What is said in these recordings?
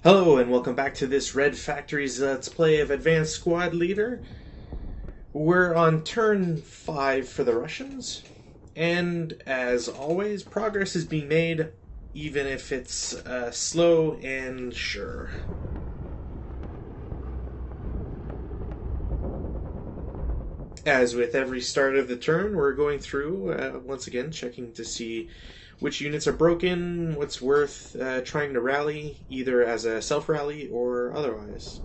Hello and welcome back to this Red Factory's Let's Play of Advanced Squad Leader. We're on turn 5 for the Russians, and as always, progress is being made, even if it's slow and sure. As with every start of the turn, we're going through, once again, checking to see which units are broken, what's worth trying to rally, either as a self-rally or otherwise.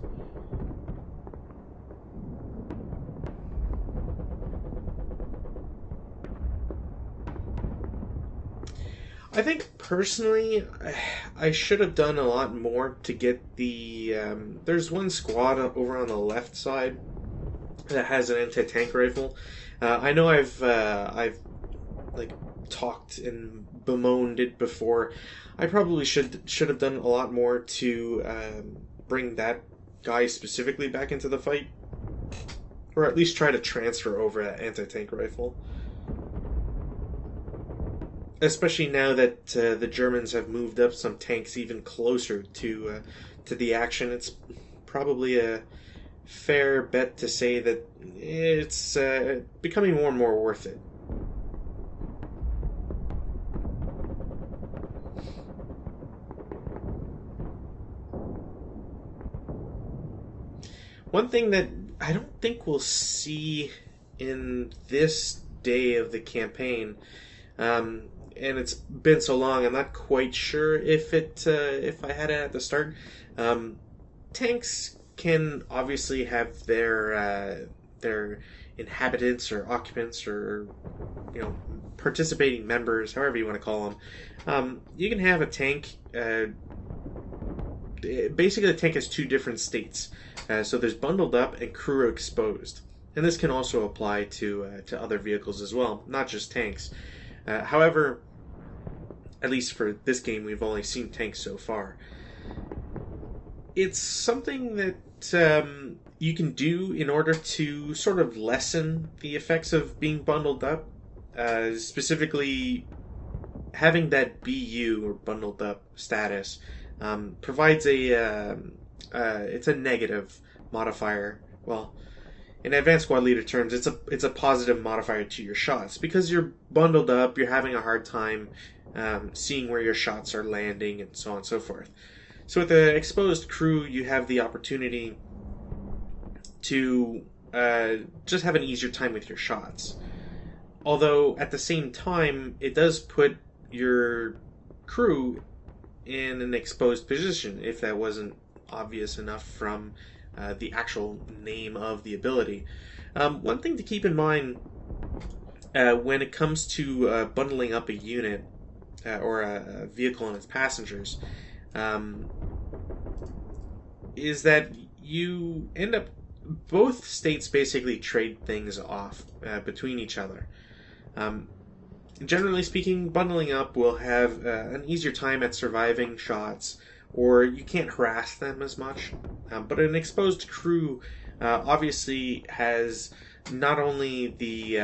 I think personally, I should have done a lot more to get the. There's one squad over on the left side that has an anti-tank rifle. I know I've like talked and bemoaned it before. I probably should have done a lot more to bring that guy specifically back into the fight, or at least try to transfer over that anti-tank rifle. Especially now that the Germans have moved up some tanks even closer to the action, it's probably a fair bet to say that it's becoming more and more worth it. One thing that I don't think we'll see in this day of the campaign, and it's been so long, I'm not quite sure if I had it at the start. Tanks can obviously have their inhabitants or occupants or participating members, however you want to call them. You can have a tank. Basically, the tank has two different states. So there's bundled up and crew exposed, and this can also apply to other vehicles as well, not just tanks. However, at least for this game, we've only seen tanks so far. It's something that you can do in order to sort of lessen the effects of being bundled up. Specifically, having that BU or bundled up status provides it's a negative modifier. Well, in advanced squad leader terms, it's a positive modifier to your shots because you're bundled up. You're having a hard time seeing where your shots are landing, and so on and so forth. So with the exposed crew, you have the opportunity to just have an easier time with your shots. Although at the same time, it does put your crew in an exposed position if that wasn't obvious enough from the actual name of the ability. One thing to keep in mind when it comes to bundling up a unit or a vehicle and its passengers is that you end up, both states basically trade things off between each other. Generally speaking, bundling up will have an easier time at surviving shots, or you can't harass them as much. But an exposed crew obviously has not only the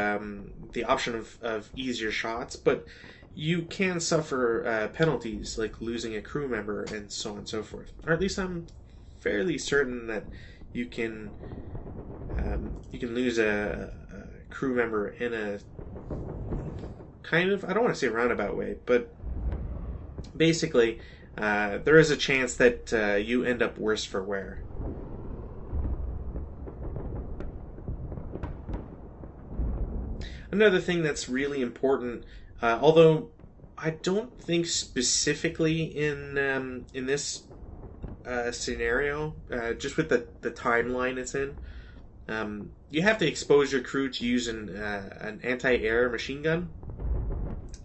option of easier shots, but you can suffer penalties like losing a crew member and so on and so forth. Or at least I'm fairly certain that you can lose a crew member in a kind of, I don't want to say roundabout way, but basically there is a chance that you end up worse for wear. Another thing that's really important, although I don't think specifically in this scenario, just with the timeline it's in, you have to expose your crew to use an anti-air machine gun,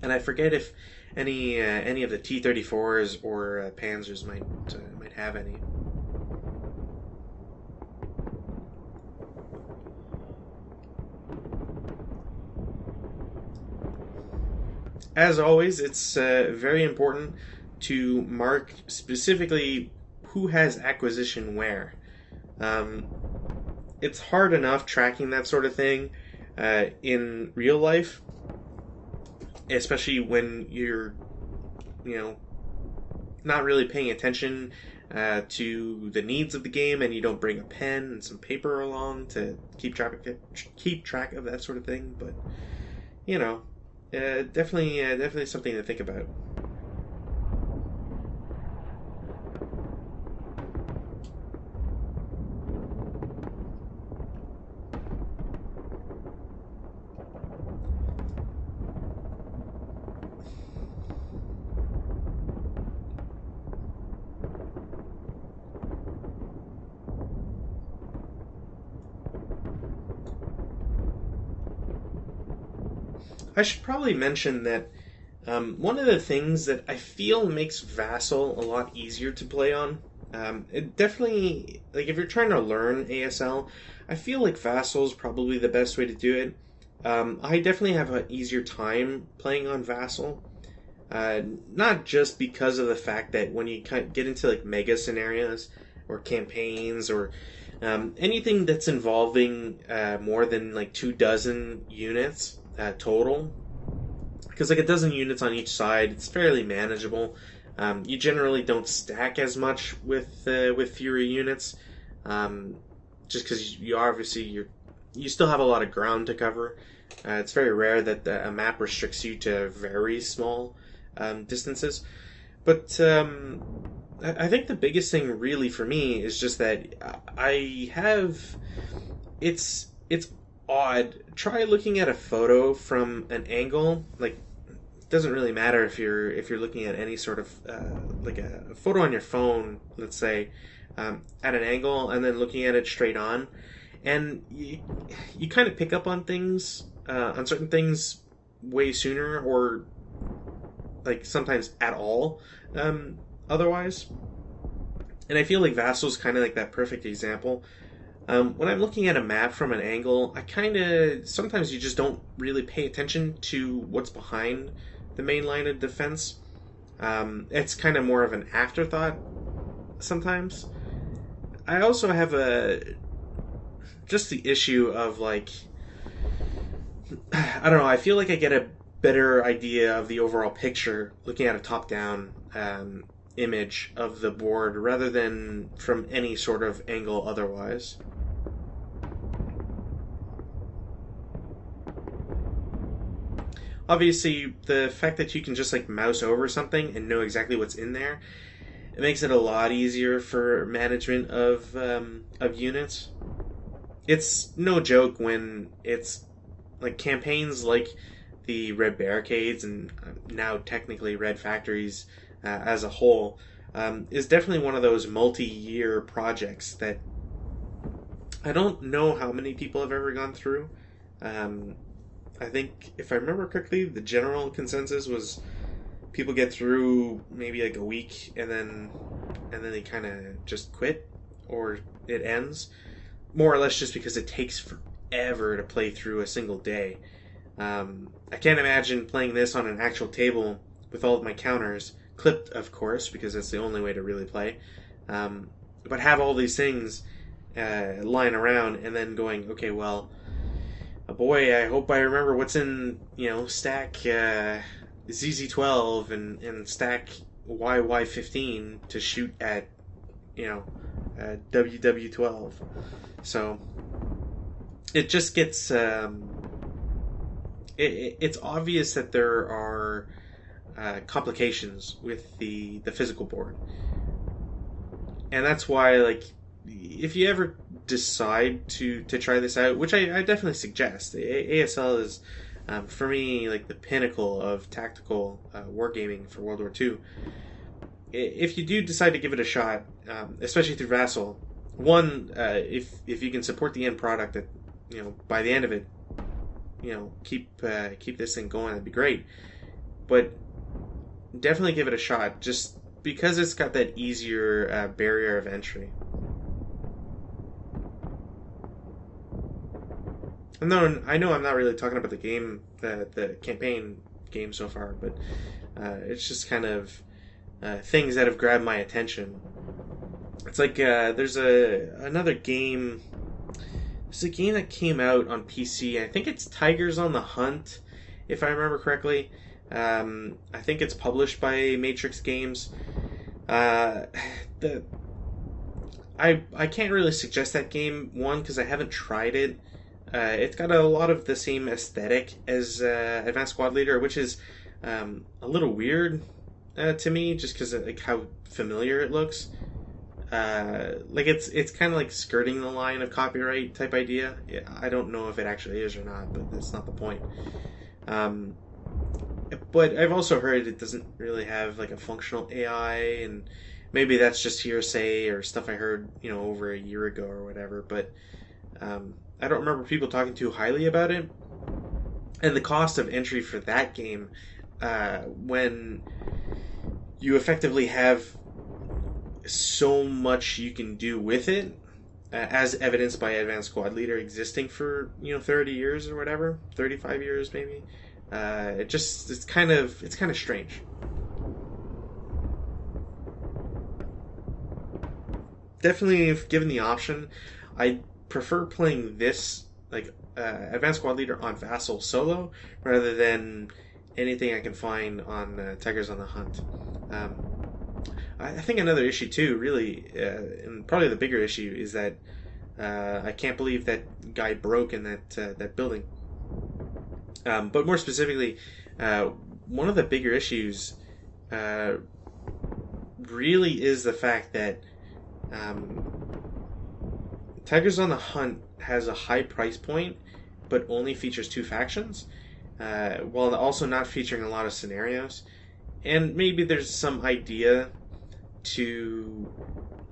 and I forget if any of the T-34s or Panzers might have any. As always, it's very important to mark specifically who has acquisition where. It's hard enough tracking that sort of thing in real life, especially when you're, not really paying attention to the needs of the game, and you don't bring a pen and some paper along to keep track of that sort of thing. But you know, definitely something to think about. I should probably mention that one of the things that I feel makes Vassal a lot easier to play on, it definitely, like if you're trying to learn ASL, I feel like Vassal is probably the best way to do it. I definitely have an easier time playing on Vassal, not just because of the fact that when you kind of get into like mega scenarios or campaigns or anything that's involving more than like 2 dozen units total, because like a dozen units on each side, it's fairly manageable. You generally don't stack as much with fewer units, just because you still have a lot of ground to cover. It's very rare that a map restricts you to very small distances. But I think the biggest thing really for me is just that I have it's odd. Try looking at a photo from an angle. Like, it doesn't really matter if you're looking at any sort of like a photo on your phone, let's say, at an angle, and then looking at it straight on, and you kind of pick up on things, on certain things, way sooner, or like sometimes at all, otherwise. And I feel like Vassal's kind of like that perfect example. When I'm looking at a map from an angle, I kind of sometimes you just don't really pay attention to what's behind the main line of defense. It's kind of more of an afterthought sometimes. I also have just the issue of like, I don't know. I feel like I get a better idea of the overall picture looking at a top-down image of the board rather than from any sort of angle otherwise. Obviously, the fact that you can just like mouse over something and know exactly what's in there, it makes it a lot easier for management of units. It's no joke when it's like campaigns like the Red Barricades and now technically Red Factories as a whole is definitely one of those multi-year projects that I don't know how many people have ever gone through. I think, if I remember correctly, the general consensus was people get through maybe like a week and then they kind of just quit or it ends, more or less just because it takes forever to play through a single day. I can't imagine playing this on an actual table with all of my counters clipped, of course, because that's the only way to really play. But have all these things lying around and then going, okay, well, boy, I hope I remember what's in, stack ZZ12 and stack YY15 to shoot at, WW12. So it just gets, it's obvious that there are complications with the physical board. And that's why, like, if you ever decide to try this out, which I definitely suggest, ASL is, for me, like the pinnacle of tactical wargaming for World War II. If you do decide to give it a shot, especially through Vassal, one, if you can support the end product, that by the end of it, keep this thing going, that'd be great. But definitely give it a shot, just because it's got that easier barrier of entry. And then I know I'm not really talking about the game, the campaign game so far, but it's just kind of things that have grabbed my attention. It's like there's another game. There's a game that came out on PC. I think it's Tigers on the Hunt, if I remember correctly. I think it's published by Matrix Games. The I can't really suggest that game, one, because I haven't tried it. It's got a lot of the same aesthetic as Advanced Squad Leader, which is a little weird to me, just because of like how familiar it looks. Like it's kind of like skirting the line of copyright type idea. Yeah, I don't know if it actually is or not, but that's not the point. Um, but I've also heard it doesn't really have like a functional AI, and maybe that's just hearsay or stuff I heard, over a year ago or whatever. But I don't remember people talking too highly about it. And the cost of entry for that game, when you effectively have so much you can do with it, as evidenced by Advanced Squad Leader existing for 30 years or whatever, 35 years maybe. It's kind of strange. Definitely, if given the option, I prefer playing this like Advanced Squad Leader on Vassal solo rather than anything I can find on Tigers on the Hunt. Um, I think another issue too, really, and probably the bigger issue, is that I can't believe that guy broke in that building. But more specifically, uh, one of the bigger issues uh, really is the fact that um, Tigers on the Hunt has a high price point, but only features two factions, while also not featuring a lot of scenarios. And maybe there's some idea to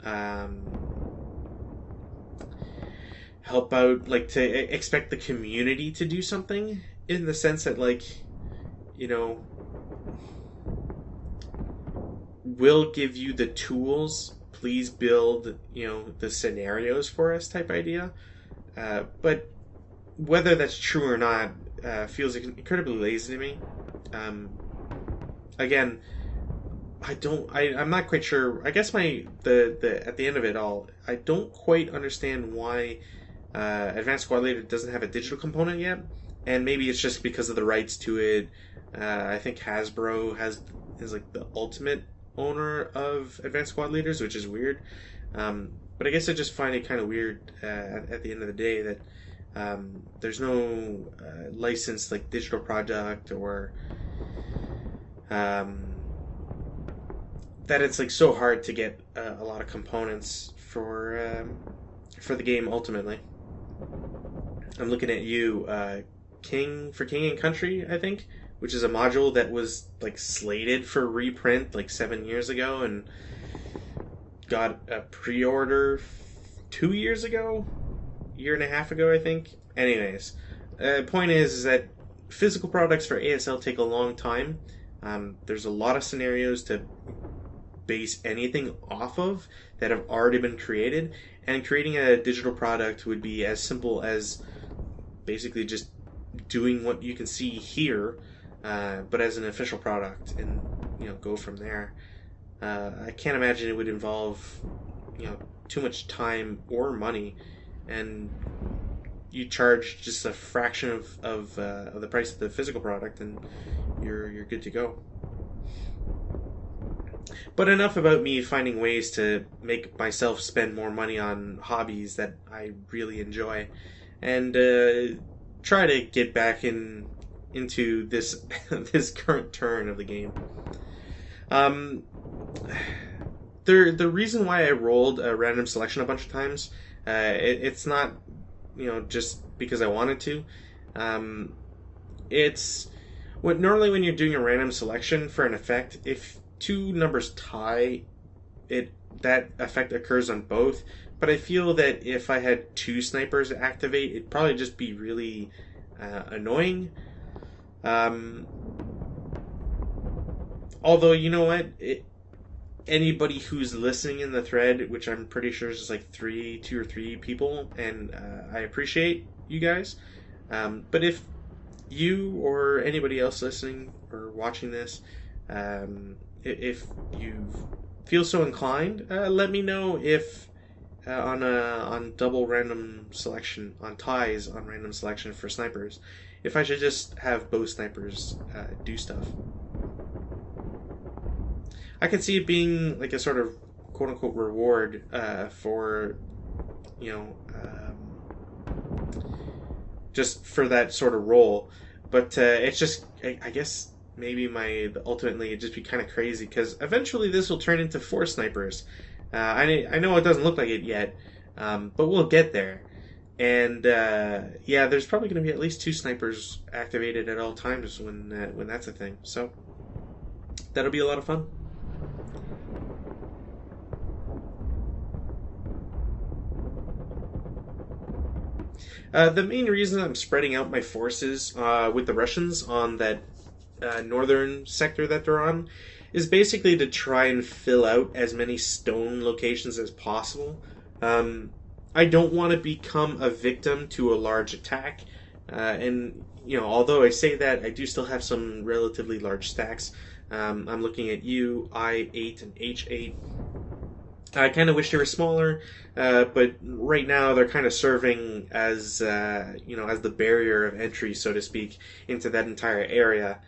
um, help out, like to expect the community to do something, in the sense that, like, you know, we'll give you the tools. Please build, the scenarios for us type idea. But whether that's true or not feels incredibly lazy to me. Um, Again, I'm not quite sure. I guess the at the end of it all, I don't quite understand why Advanced Squad Leader doesn't have a digital component yet, and maybe it's just because of the rights to it. I think Hasbro is like the ultimate owner of Advanced Squad Leaders, which is weird. But I guess I just find it kind of weird at the end of the day that there's no licensed like digital product, or um, that it's like so hard to get a lot of components for the game ultimately. I'm looking at you, King and Country, I think, which is a module that was like slated for reprint like 7 years ago and got a pre-order 2 years ago, year and a half ago, I think. Anyways, point is that physical products for ASL take a long time. There's a lot of scenarios to base anything off of that have already been created, and creating a digital product would be as simple as basically just doing what you can see here, but as an official product, and go from there. I can't imagine it would involve too much time or money, and you charge just a fraction of the price of the physical product, and you're good to go. But enough about me finding ways to make myself spend more money on hobbies that I really enjoy, and try to get back into this this current turn of the game. Um, the reason why I rolled a random selection a bunch of times, it's not just because I wanted to. It's what normally when you're doing a random selection for an effect, if two numbers tie, it that effect occurs on both. But I feel that if I had two snipers activate, it'd probably just be really annoying. Um, Although, you know what, anybody who's listening in the thread, which I'm pretty sure is just like two or three people, and I appreciate you guys. But if you or anybody else listening or watching this, if you feel so inclined, let me know if on double random selection, on ties on random selection for snipers, if I should just have both snipers do stuff. I could see it being like a sort of quote unquote reward for you know just for that sort of role. But it's just I guess maybe ultimately it'd just be kind of crazy because eventually this will turn into four snipers. I know it doesn't look like it yet, but we'll get there. And yeah, there's probably going to be at least two snipers activated at all times when that's a thing. So that'll be a lot of fun. The main reason I'm spreading out my forces with the Russians on that northern sector that they're on is basically to try and fill out as many stone locations as possible. I don't want to become a victim to a large attack, and although I say that, I do still have some relatively large stacks. I'm looking at U, I8, and H8. I kind of wish they were smaller, but right now they're kind of serving as as the barrier of entry, so to speak, into that entire area.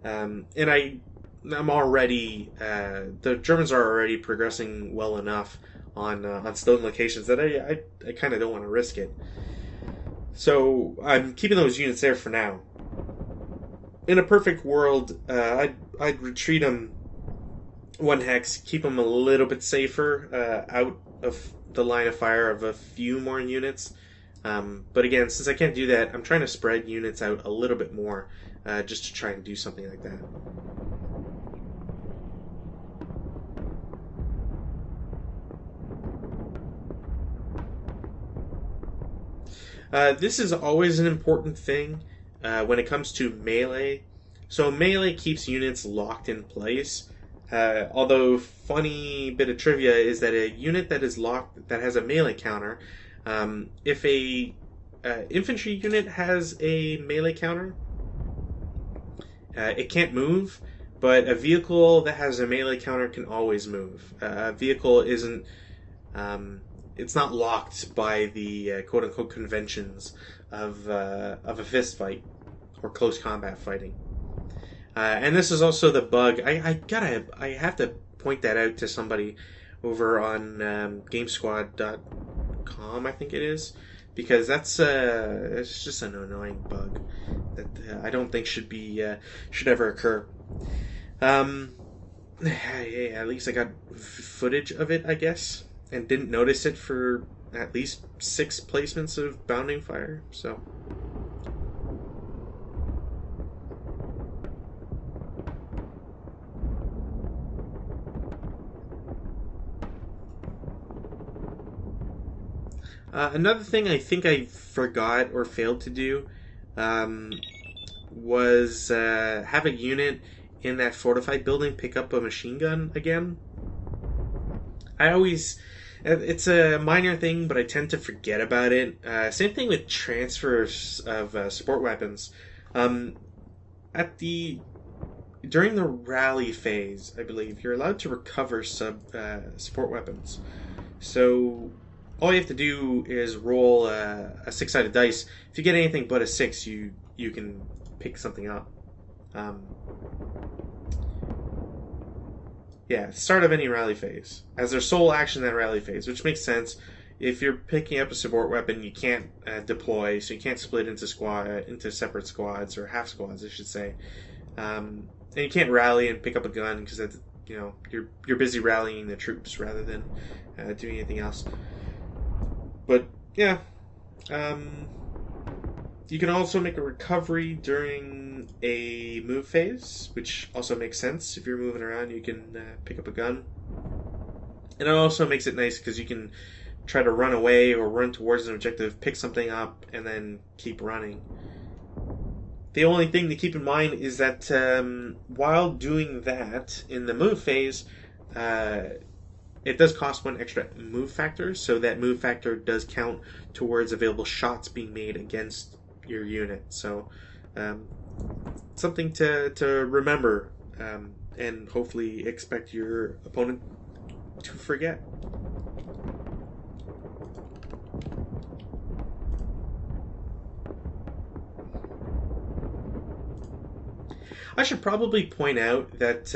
And I'm already the Germans are already progressing well enough on stone locations that I kind of don't want to risk it. So I'm keeping those units there for now. In a perfect world, I'd retreat them one hex, keep them a little bit safer out of the line of fire of a few more units. But again, since I can't do that, I'm trying to spread units out a little bit more just to try and do something like that. This is always an important thing when it comes to melee. So melee keeps units locked in place. Although, funny bit of trivia is that a unit that is locked that has a melee counter, if a infantry unit has a melee counter, it can't move. But a vehicle that has a melee counter can always move. A vehicle isn't. It's not locked by the quote unquote conventions of a fist fight or close combat fighting. And this is also the bug. I have to point that out to somebody over on GameSquad.com, I think it is, because it's just an annoying bug that I don't think should ever occur. At least I got footage of it, I guess, and didn't notice it for at least 6 placements of bounding fire. So. Another thing I think I forgot or failed to do was have a unit in that fortified building pick up a machine gun again. It's a minor thing, but I tend to forget about it. Same thing with transfers of support weapons. During the rally phase, I believe you're allowed to recover support weapons. So all you have to do is roll a 6-sided dice. If you get anything but a 6, you can pick something up. Start of any rally phase. As their sole action in that rally phase, which makes sense. If you're picking up a support weapon, you can't deploy, so you can't split into separate squads, or half squads, I should say. And you can't rally and pick up a gun because you're busy rallying the troops rather than doing anything else. But yeah, you can also make a recovery during a move phase, which also makes sense. If you're moving around, you can pick up a gun. And it also makes it nice because you can try to run away or run towards an objective, pick something up, and then keep running. The only thing to keep in mind is that while doing that in the move phase, it does cost 1 extra move factor, so that move factor does count towards available shots being made against your unit. So something to remember, and hopefully expect your opponent to forget. I should probably point out that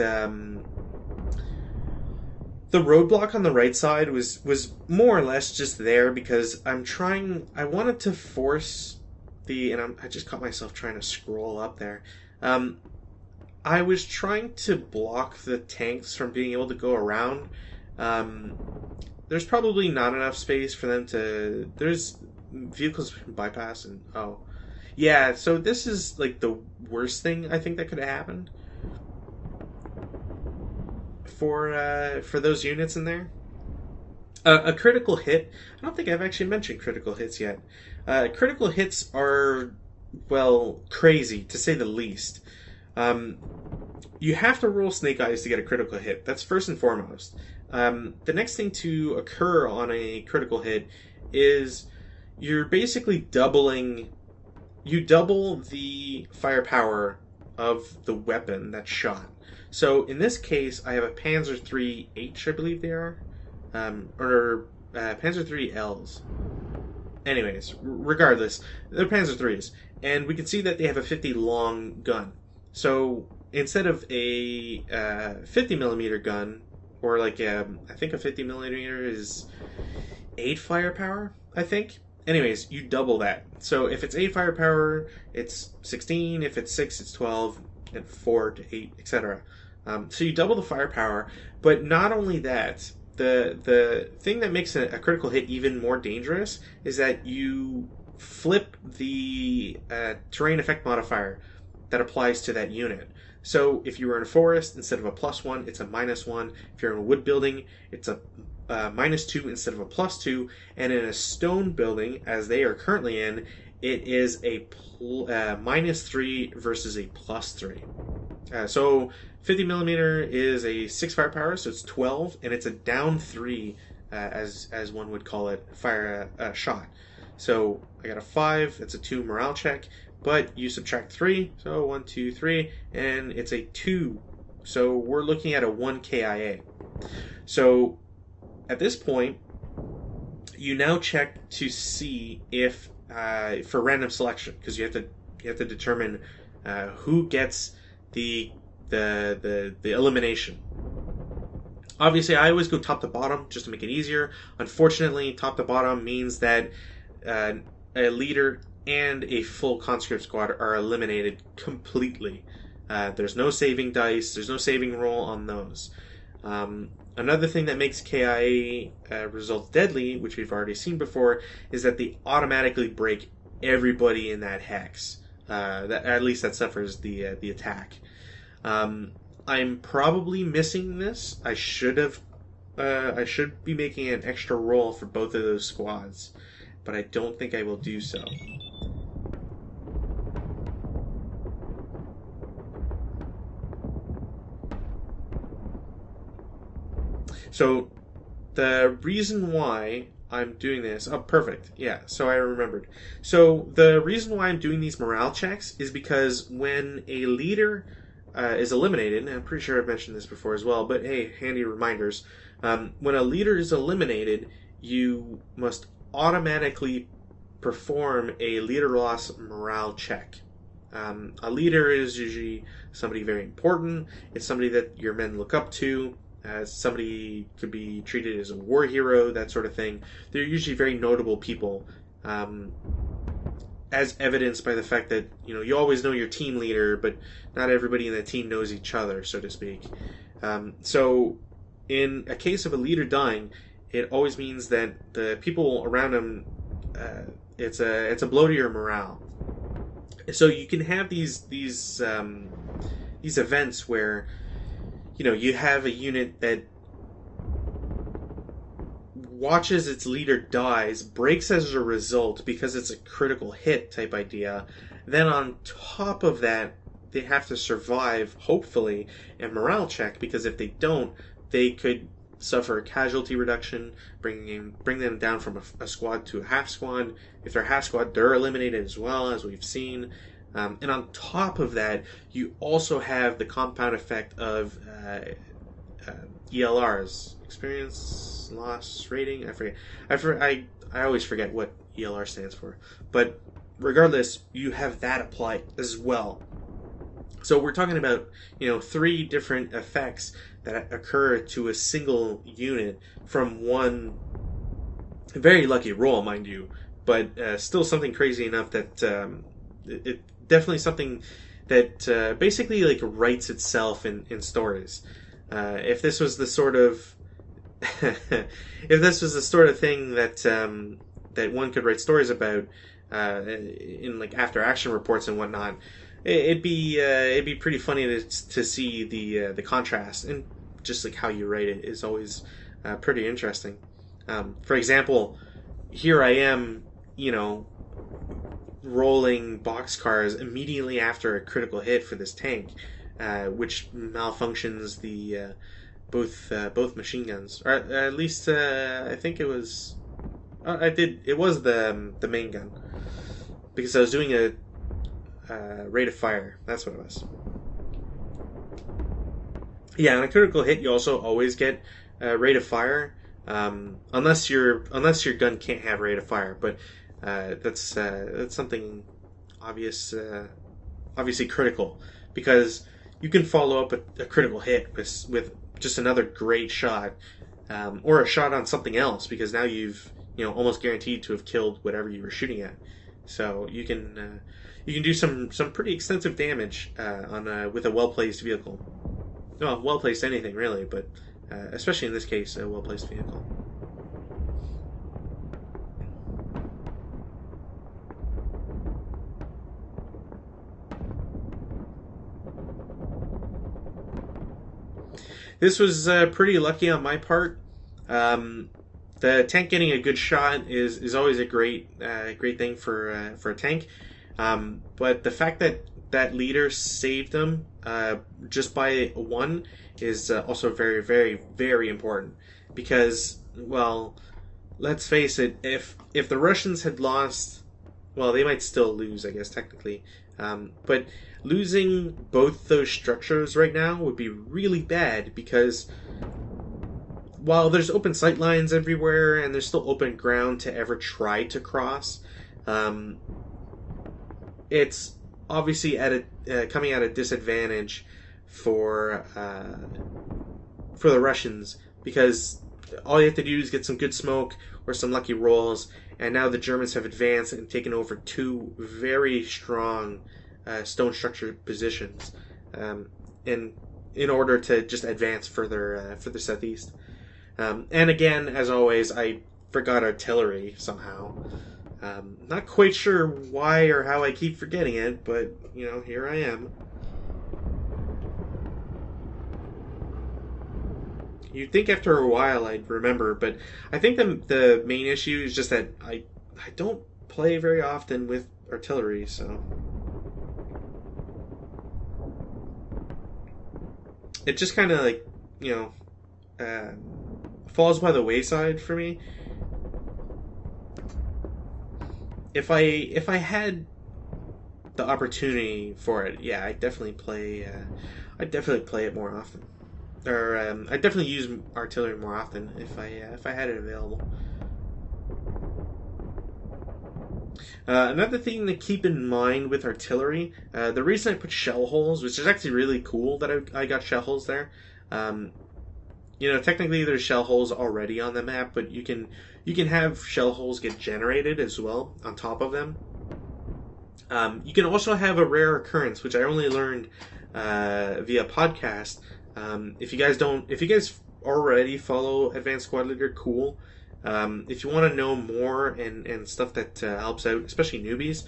The roadblock on the right side was more or less just there because I wanted to force I just caught myself trying to scroll up there. Um, I was trying to block the tanks from being able to go around. Um, there's probably not enough space for them to. There's vehicles can bypass and oh, yeah. So this is like the worst thing I think that could have happened for those units in there. A critical hit. I don't think I've actually mentioned critical hits yet. Critical hits are well crazy to say the least. Um, you have to roll snake eyes to get a critical hit. That's first and foremost. The next thing to occur on a critical hit is you're basically doubling. You double the firepower of the weapon that's shot. So in this case, I have a Panzer III H, I believe they are, or Panzer III Ls. Anyways, regardless, they're Panzer IIIs, and we can see that they have a 50 long gun. So instead of a 50 millimeter gun, or like I think a 50 millimeter is 8 firepower, I think. Anyways, you double that. So if it's 8 firepower, it's 16. If it's 6, it's 12, and 4 to 8, etc. So you double the firepower, but not only that, the thing that makes a critical hit even more dangerous is that you flip the terrain effect modifier that applies to that unit. So if you were in a forest, instead of a +1, it's a -1. If you're in a wood building, it's a -2 instead of a +2. And in a stone building, as they are currently in, it is a -3 versus a +3. So 50 millimeter is a 6 firepower, so it's 12, and it's a down 3, as one would call it, fire shot. So I got a 5, it's a 2 morale check, but you subtract 3, so 1, 2, 3, and it's a 2. So we're looking at a 1 KIA. So at this point, you now check to see if for random selection, because you have to determine who gets the elimination. Obviously, I always go top to bottom just to make it easier. Unfortunately, top to bottom means that a leader and a full conscript squad are eliminated completely. There's no saving dice. There's no saving roll on those. Another thing that makes KIA results deadly, which we've already seen before, is that they automatically break everybody in that hex. At least that suffers the attack. I'm probably missing this. I should be making an extra roll for both of those squads, but I don't think I will do so. So the reason why I'm doing this, oh, perfect. Yeah, so I remembered. So the reason why I'm doing these morale checks is because when a leader is eliminated, and I'm pretty sure I've mentioned this before as well, but hey, handy reminders. When a leader is eliminated, you must automatically perform a leader loss morale check. A leader is usually somebody very important. It's somebody that your men look up to. Somebody could be treated as a war hero, that sort of thing. They're usually very notable people, as evidenced by the fact that you always know your team leader, but not everybody in the team knows each other, so to speak. So, in a case of a leader dying, it always means that the people around him, it's a blow to your morale. So you can have these events where you have a unit that watches its leader dies, breaks as a result because it's a critical hit type idea. Then on top of that, they have to survive, hopefully, a morale check, because if they don't, they could suffer a casualty reduction, bring them down from a squad to a half squad. If they're half squad, they're eliminated as well, as we've seen. And on top of that, you also have the compound effect of ELRs, experience loss rating. I forget. I always forget what ELR stands for. But regardless, you have that applied as well. So we're talking about 3 different effects that occur to a single unit from one very lucky roll, mind you, but still something crazy enough that it definitely something that basically like writes itself in stories. If this was the sort of if this was the sort of thing that that one could write stories about in like after action reports and whatnot, it'd be pretty funny to see the contrast, and just like how you write it is always pretty interesting. For example, here I am, you know, rolling boxcars immediately after a critical hit for this tank, which malfunctions the both machine guns, or at least I think it was. I did. It was the main gun, because I was doing a rate of fire. That's what it was. Yeah, on a critical hit, you also always get rate of fire, unless your gun can't have rate of fire. But that's something obviously critical, because you can follow up a critical hit with just another great shot, or a shot on something else, because now you've almost guaranteed to have killed whatever you were shooting at. So you can do some pretty extensive damage on with a well placed vehicle. Well, well placed anything really, but especially in this case, a well placed vehicle. This was pretty lucky on my part. The tank getting a good shot is always a great thing for a tank. But the fact that leader saved them just by one is also very, very, very important, because, well, let's face it, if the Russians had lost, well, they might still lose, I guess, technically, but losing both those structures right now would be really bad, because while there's open sight lines everywhere and there's still open ground to ever try to cross, it's obviously at coming at a disadvantage for the Russians, because all you have to do is get some good smoke or some lucky rolls, and now the Germans have advanced and taken over two very strong stone structure positions, in order to just advance further southeast. And again, as always, I forgot artillery somehow. Not quite sure why or how I keep forgetting it, but here I am. You'd think after a while I'd remember, but I think the main issue is just that I don't play very often with artillery, so it just kind of like falls by the wayside for me. If I had the opportunity for it, yeah, I'd definitely play it more often, or I'd definitely use artillery more often if I had it available. Another thing to keep in mind with artillery, the reason I put shell holes, which is actually really cool that I got shell holes there. Technically there's shell holes already on the map, but you can have shell holes get generated as well on top of them. You can also have a rare occurrence, which I only learned via podcast. If you guys already follow Advanced Squad Leader, cool. If you want to know more and stuff that helps out, especially newbies,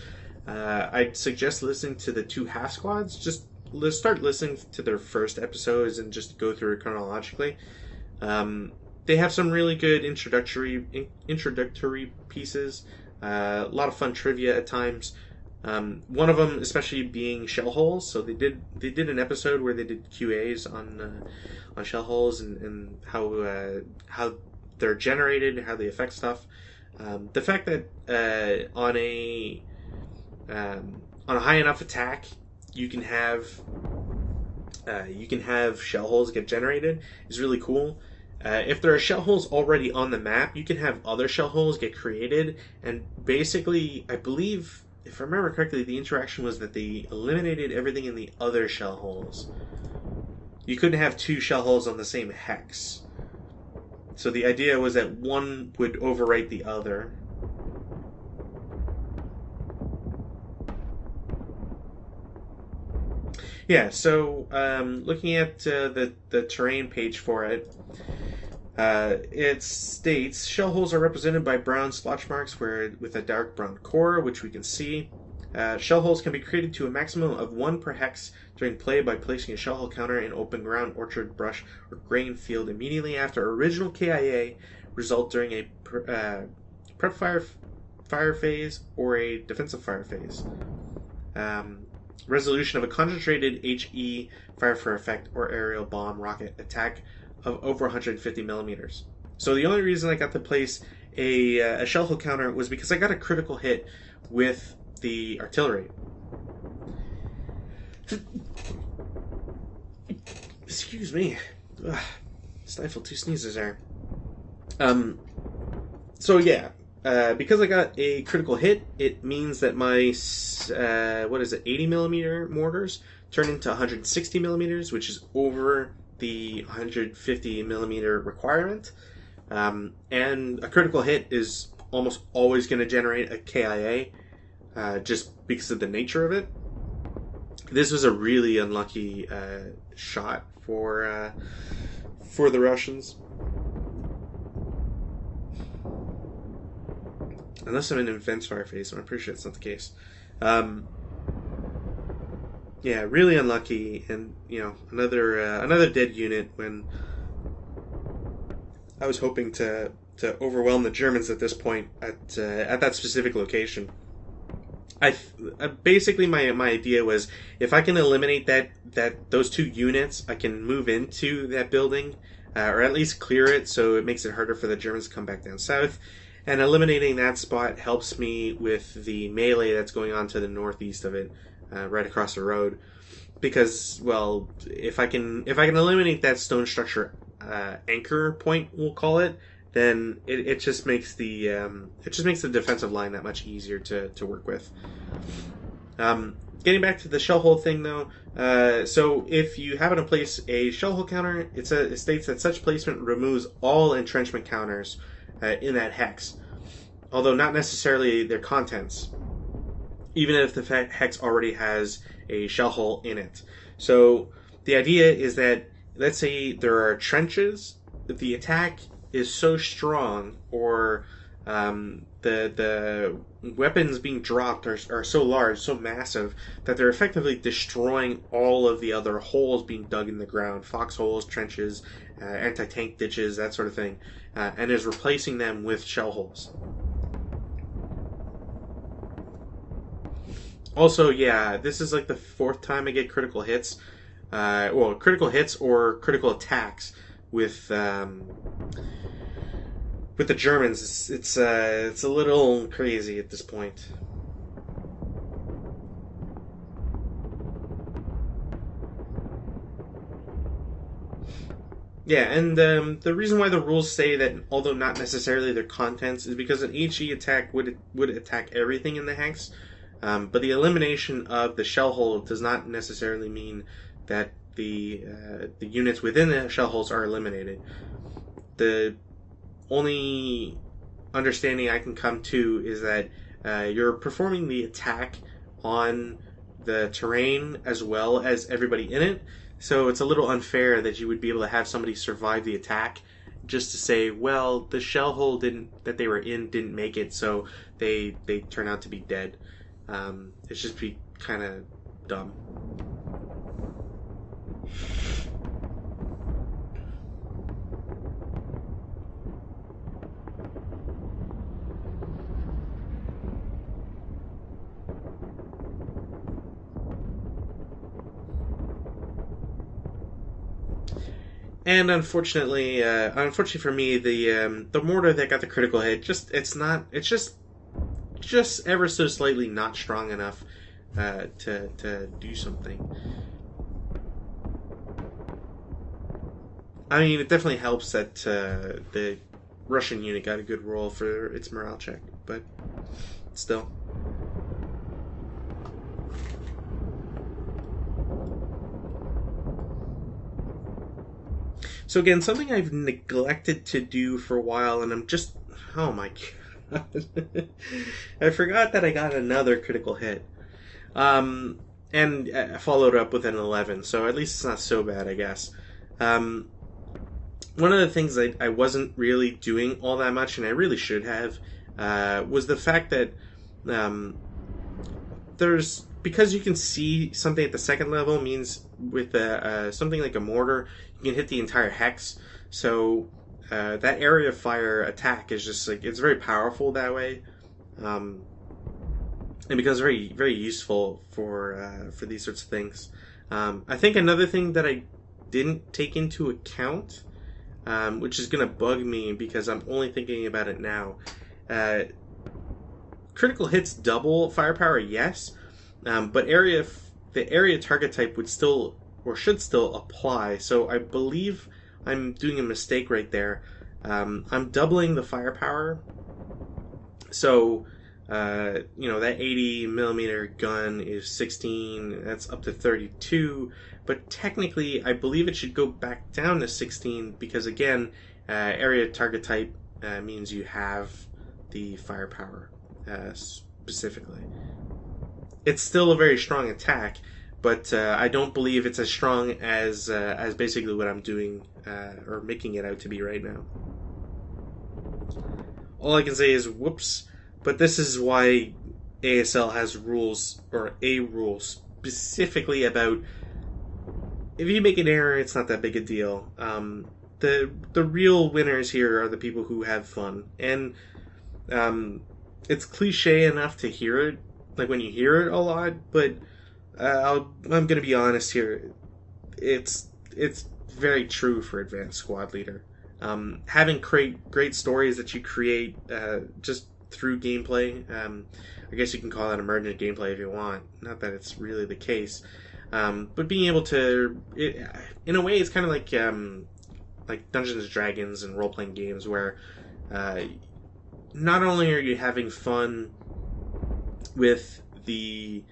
I'd suggest listening to the two half squads. Just start listening to their first episodes and just go through it chronologically. They have some really good introductory pieces, a lot of fun trivia at times. One of them especially being shell holes. So they did an episode where they did QAs on shell holes and how they're generated, how they affect stuff. The fact that on a high enough attack, you can have shell holes get generated is really cool. If there are shell holes already on the map, you can have other shell holes get created, and basically, I believe, if I remember correctly, the interaction was that they eliminated everything in the other shell holes. you couldn't have two shell holes on the same hex. So the idea was that one would overwrite the other. Yeah, so looking at the terrain page for it, it states shell holes are represented by brown splotch marks with a dark brown core, which we can see. Shell holes can be created to a maximum of 1 per hex during play by placing a shell hole counter in open ground, orchard, brush, or grain field immediately after original KIA result during a prep fire phase or a defensive fire phase. Resolution of a concentrated HE fire for effect or aerial bomb rocket attack of over 150 millimeters. So the only reason I got to place a shell hole counter was because I got a critical hit with the artillery. Excuse me. Ugh, stifled 2 sneezes there. So yeah, because I got a critical hit, it means that my 80 millimeter mortars turn into 160 millimeters, which is over the 150 millimeter requirement. And a critical hit is almost always going to generate a KIA, just because of the nature of it. This was a really unlucky shot for the Russians. Unless I'm in an advanced fire phase, I'm pretty sure that's not the case. Yeah, really unlucky, and another dead unit when I was hoping to overwhelm the Germans at this point at that specific location. Basically my idea was if I can eliminate those 2 units, I can move into that building, or at least clear it so it makes it harder for the Germans to come back down south. And eliminating that spot helps me with the melee that's going on to the northeast of it, right across the road. Because, well, if I can eliminate that stone structure anchor point, we'll call it, then it just makes the defensive line that much easier to work with. Getting back to the shell hole thing, though, so if you happen to place a shell hole counter, it states that such placement removes all entrenchment counters in that hex, although not necessarily their contents, even if the hex already has a shell hole in it. So the idea is that, let's say there are trenches, the attack is so strong, or the weapons being dropped are so large, so massive, that they're effectively destroying all of the other holes being dug in the ground, foxholes, trenches, anti-tank ditches, that sort of thing, and is replacing them with shell holes. Also, yeah, this is like the 4th time I get critical hits. Critical hits or critical attacks with the Germans. It's a little crazy at this point. Yeah, and the reason why the rules say that, although not necessarily their contents, is because an HE attack would attack everything in the hex. But the elimination of the shell hole does not necessarily mean that the units within the shell holes are eliminated. The only understanding I can come to is that you're performing the attack on the terrain as well as everybody in it. So it's a little unfair that you would be able to have somebody survive the attack just to say, well, the shell hole that they were in didn't make it, so they turn out to be dead. It's just be kind of dumb. And unfortunately for me, the mortar that got the critical hit it's just ever so slightly not strong enough to do something. I mean, it definitely helps that the Russian unit got a good roll for its morale check, but still. So again, something I've neglected to do for a while, and I'm just, oh my god, I forgot that I got another critical hit, um, and followed up with an 11. So at least it's not so bad, I guess. Um, One of the things I wasn't really doing all that much, and I really should have, was the fact that um, there's because you can see something at the second level means with something like a mortar, you can hit the entire hex. So that area of fire attack is just like it's very powerful that way, um, and becomes very useful for these sorts of things. I think another thing that I didn't take into account, which is going to bug me because I'm only thinking about it now. Uh, Critical hits double firepower, yes, but the area target type would still or should still apply. So I believe I'm doing a mistake right there. I'm doubling the firepower, so that 80 millimeter gun is 16. That's up to 32. But technically, I believe it should go back down to 16 because again, area target type means you have the firepower specifically. It's still a very strong attack, but I don't believe it's as strong as basically what I'm doing or making it out to be right now. All I can say is whoops, but this is why ASL has rules, or a rule specifically about if you make an error, it's not that big a deal. The real winners here are the people who have fun, and it's cliche enough to hear it, like when you hear it a lot, but I'm gonna be honest here. It's very true for Advanced Squad Leader. Having great stories that you create just through gameplay. I guess you can call that emergent gameplay if you want. Not that it's really the case, but being able to, in a way, it's kind of like Dungeons and Dragons and role playing games where not only are you having fun with the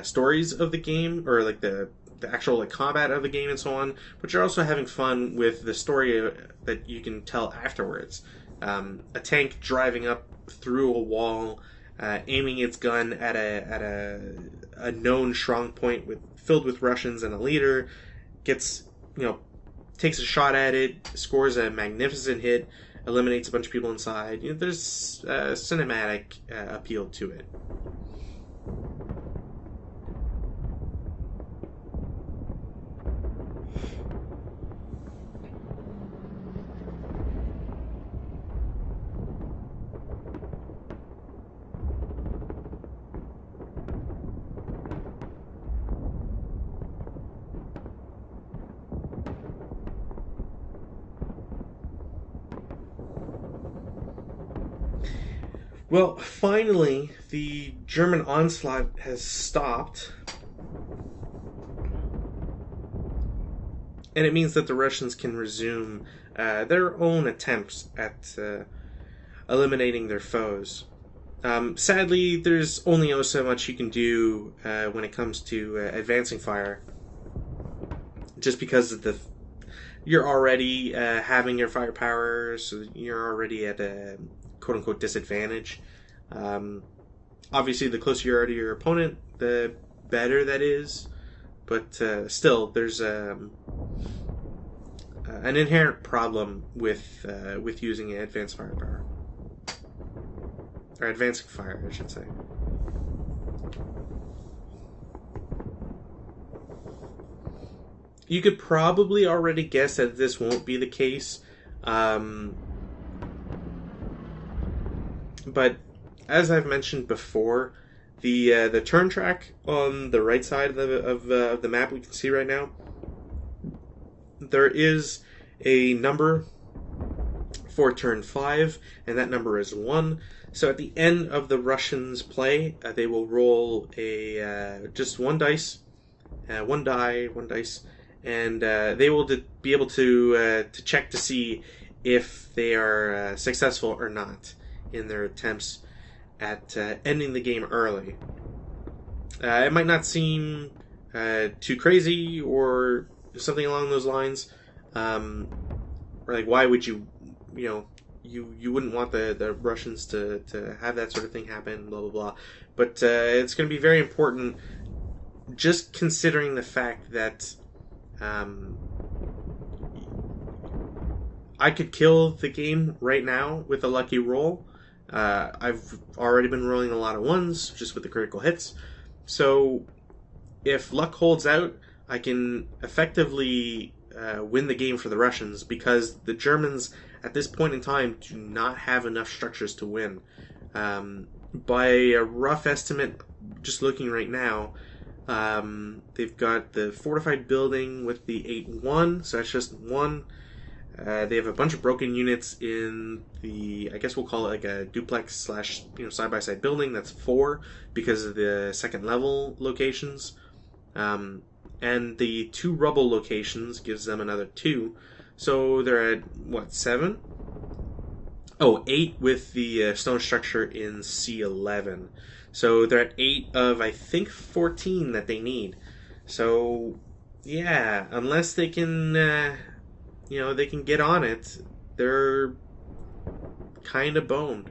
stories of the game or like the actual like combat of the game and so on, but you're also having fun with the story that you can tell afterwards. A tank driving up through a wall, aiming its gun at a known strong point filled with Russians and a leader, gets takes a shot at it, scores a magnificent hit, eliminates a bunch of people inside. There's cinematic appeal to it. Well, finally, the German onslaught has stopped. And it means that the Russians can resume their own attempts at eliminating their foes. Sadly, there's only so much you can do when it comes to advancing fire. Just because of you're already having your firepower, so you're already at a quote-unquote disadvantage. Obviously, the closer you are to your opponent, the better that is. But still, there's an inherent problem with using advanced firepower. Or advancing fire, I should say. You could probably already guess that this won't be the case. But as I've mentioned before, the turn track on the right side of the map we can see right now, there is a number for turn 5, and that number is 1. So at the end of the Russians' play, they will roll just one dice, one dice, and they will be able to check to see if they are successful or not in their attempts at ending the game early. It might not seem too crazy or something along those lines, like why would you, you know, you wouldn't want the Russians to have that sort of thing happen, blah blah blah. But it's going to be very important, just considering the fact that um, I could kill the game right now with a lucky roll. I've already been rolling a lot of ones just with the critical hits. So if luck holds out, I can effectively win the game for the Russians, because the Germans at this point in time do not have enough structures to win. By a rough estimate, just looking right now, they've got the fortified building with the 8-1, so that's just one. They have a bunch of broken units in the, I guess we'll call it like a duplex slash side by side building. That's 4 because of the second level locations, and the 2 rubble locations gives them another 2. So they're at what, 7? Oh, 8 with the stone structure in C11. So they're at 8 of, I think, 14 that they need. So yeah, unless they can they can get on it, they're kind of boned.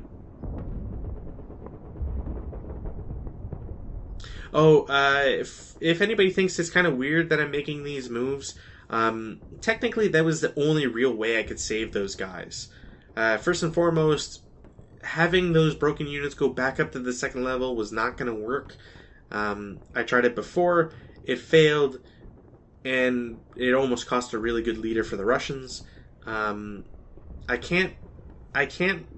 Oh, if anybody thinks it's kind of weird that I'm making these moves, technically that was the only real way I could save those guys. First and foremost, having those broken units go back up to the second level was not going to work. I tried it before, it failed, and it almost cost a really good leader for the Russians. I can't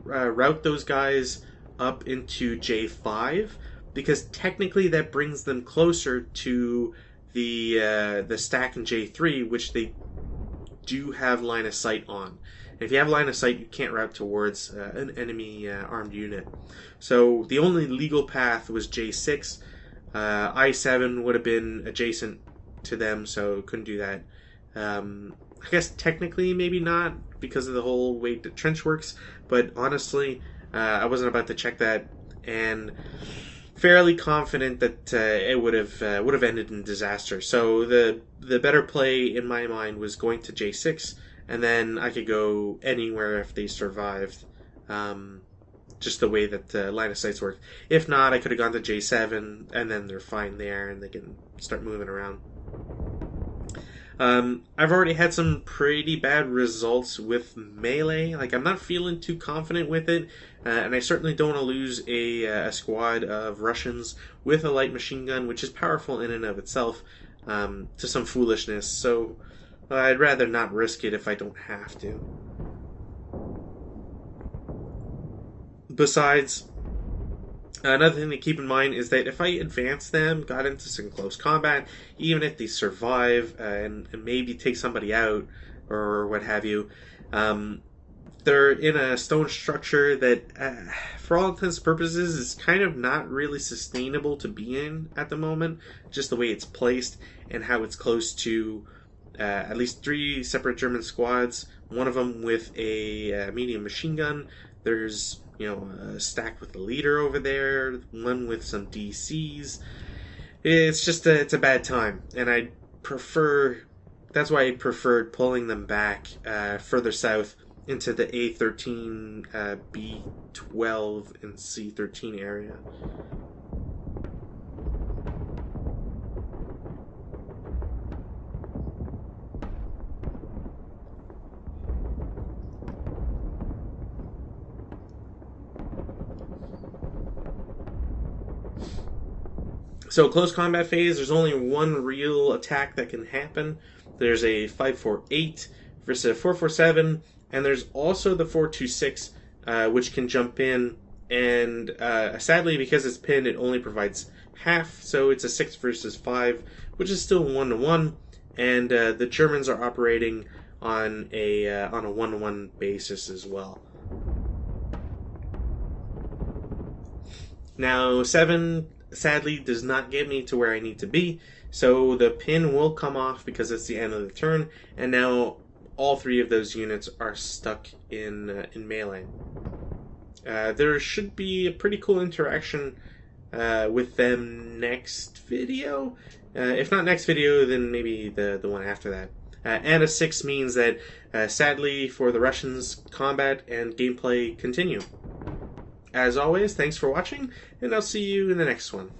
route those guys up into J5, because technically that brings them closer to the stack in J3, which they do have line of sight on. And if you have line of sight, you can't route towards an enemy armed unit. So the only legal path was J6. I7 would have been adjacent to them, so couldn't do that. I guess technically maybe not, because of the whole way the trench works, but honestly, I wasn't about to check that, and fairly confident that it would have ended in disaster. So the better play in my mind was going to J6, and then I could go anywhere if they survived. Just the way that line of sights work. If not, I could have gone to J7, and then they're fine there, and they can start moving around. I've already had some pretty bad results with melee. Like, I'm not feeling too confident with it, and I certainly don't want to lose a squad of Russians with a light machine gun, which is powerful in and of itself, to some foolishness. So I'd rather not risk it if I don't have to. Besides, another thing to keep in mind is that if I advance them, got into some close combat, even if they survive and maybe take somebody out or what have you, they're in a stone structure that, for all intents and purposes, is kind of not really sustainable to be in at the moment, just the way it's placed and how it's close to at least 3 separate German squads, one of them with a medium machine gun. There's a stack with the leader over there, one with some DCs. It's just it's a bad time, and that's why I preferred pulling them back further south into the A13, B12, and C13 area. So close combat phase, there's only one real attack that can happen. There's a 548 versus a 447, and there's also the 426, which can jump in. And sadly, because it's pinned, it only provides half, so it's a 6 versus 5, which is still 1-1. And the Germans are operating on a 1-1 basis as well. Now 7 sadly does not get me to where I need to be, so the pin will come off because it's the end of the turn, and now all 3 of those units are stuck in melee. There should be a pretty cool interaction with them next video. If not next video, then maybe the one after that. and a 6 means that, sadly for the Russians, combat and gameplay continue. As always, thanks for watching, and I'll see you in the next one.